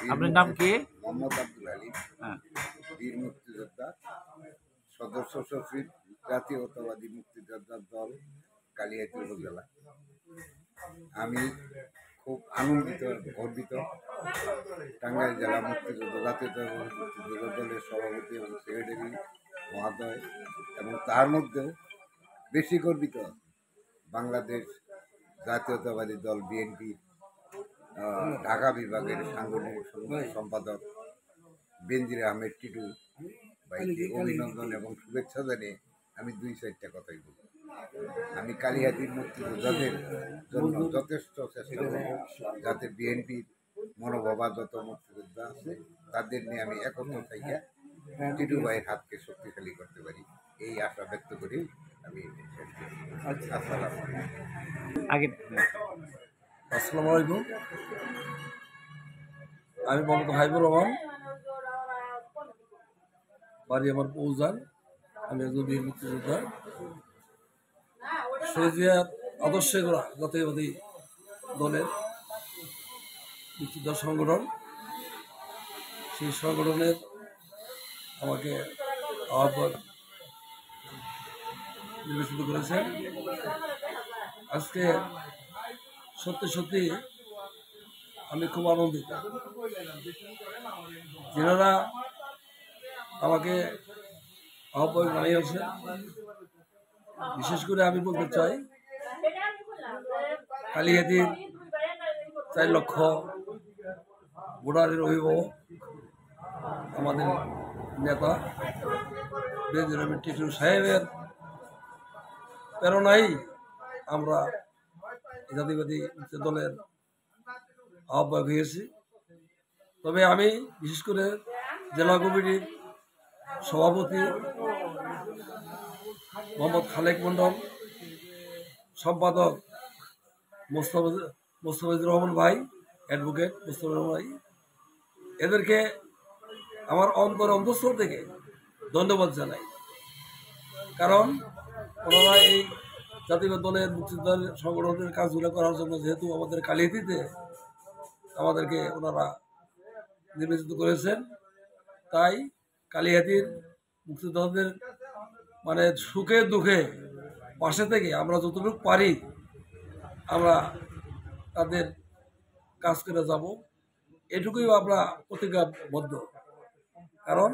আপনার নাম কি? মোহাম্মদ আব্দুল আলী, হ্যাঁ। বীর মুক্তিযোদ্ধা, সদস্য সচিব, জাতীয়তাবাদী মুক্তিযোদ্ধার দল, কালিয়াচক উপজেলা। আমি খুব আনন্দিত, গর্বিত। টাঙ্গাইল জেলা মুক্তিযোদ্ধা জাতীয়তাবাদী মুক্তিযোদ্ধা দলের সভাপতি এবং সেক্রেটারি মহোদয়, এবং তার মধ্যেও বেশি গর্বিত বাংলাদেশ জাতীয়তাবাদী দল বিএনপি ঢাকা বিভাগের সাংগঠনিক সম্পাদক বেনজির আহমেদ টিটু ভাইকে অভিনন্দন এবং শুভেচ্ছা জানিয়ে আমি 2-4টা কথাই বলব। আমি কালিহাতীর মুক্তিযোদ্ধাদের জন্য যথেষ্ট চেষ্টা করব যাতে বিএনপির মনোভাবা যত মুক্তিযোদ্ধা আছে তাদের নিয়ে আমি একত্র থেকে টিটু ভাইয়ের হাতকে শক্তিশালী করতে পারি, এই আশা ব্যক্ত করি আমি শেষ করি। আসসালামু আলাইকুম। আমি মোহাম্মদ হাবিবুর রহমান, বাড়ি আমার পৌঁছান। আমি একজন বীর মুক্তিযোদ্ধা, শহীদিয়ার আদর্শে গড়া জাতীয়বাদী দলের মুক্তিযোদ্ধা সংগঠন। সেই সংগঠনের আমাকে আহ্বায়ক নির্বাচিত করেছেন। আজকে সত্যি সত্যি আমি খুব আনন্দিত। যারা আমাকে আহ্বায়ক জানিয়েছে, বিশেষ করে আমি বলতে চাই কালিহাতীর 4 লক্ষ ভোটারের অভিভাবক, আমাদের নেতা বেনজির আহমেদ টিটু সাহেবের প্রেরণাই আমরা জাতীয়বাদী দলের আহ্বায়ক হয়েছি। তবে আমি বিশেষ করে জেলা কমিটির সভাপতি মোহাম্মদ খালেক মন্ডল, সম্পাদক মোস্তাফিজুর রহমান ভাই, অ্যাডভোকেট মোস্তাফিজুর রহমান ভাই, এদেরকে আমার অন্তঃস্থল থেকে ধন্যবাদ জানাই। কারণ ওনারা এই জাতীয় দলের মুক্তিযোদ্ধা সংগঠনের কাজগুলো করার জন্য, যেহেতু আমাদের কালিহাতীতে আমাদেরকে ওনারা নির্বাচিত করেছেন, তাই কালিহাতীর মুক্তিযোদ্ধাদের মানে সুখে দুঃখে পাশে থেকে আমরা যতটুকু পারি আমরা তাদের কাজ করে যাব, এটুকুই আমরা প্রতিজ্ঞাবদ্ধ। কারণ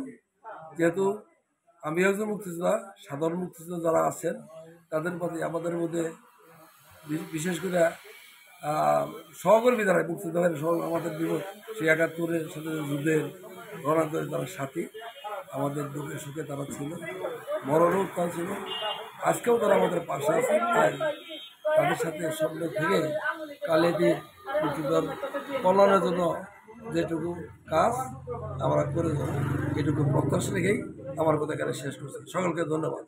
যেহেতু আমি একজন মুক্তিযোদ্ধা, সাধারণ মুক্তিযোদ্ধা যারা আছেন তাদের প্রতি আমাদের মধ্যে বিশেষ করে সহকর্মী যারা মুক্তিযোদ্ধাদের আমাদের সেই 71-এর সাথে যুদ্ধের রণাঙ্গনের তারা সাথী, আমাদের দুঃখে সুখে তারা ছিল, মরণও তারা ছিল, আজকেও তারা আমাদের পাশে আছে। তাই তাদের সাথে সঙ্গে থেকে কালিহাতী মুক্তিযোদ্ধার কল্যাণের জন্য যেটুকু কাজ আমরা করে যাব, এটুকু প্রত্যাশা রেখেই আমার কথা শেষ করছি। সকলকে ধন্যবাদ।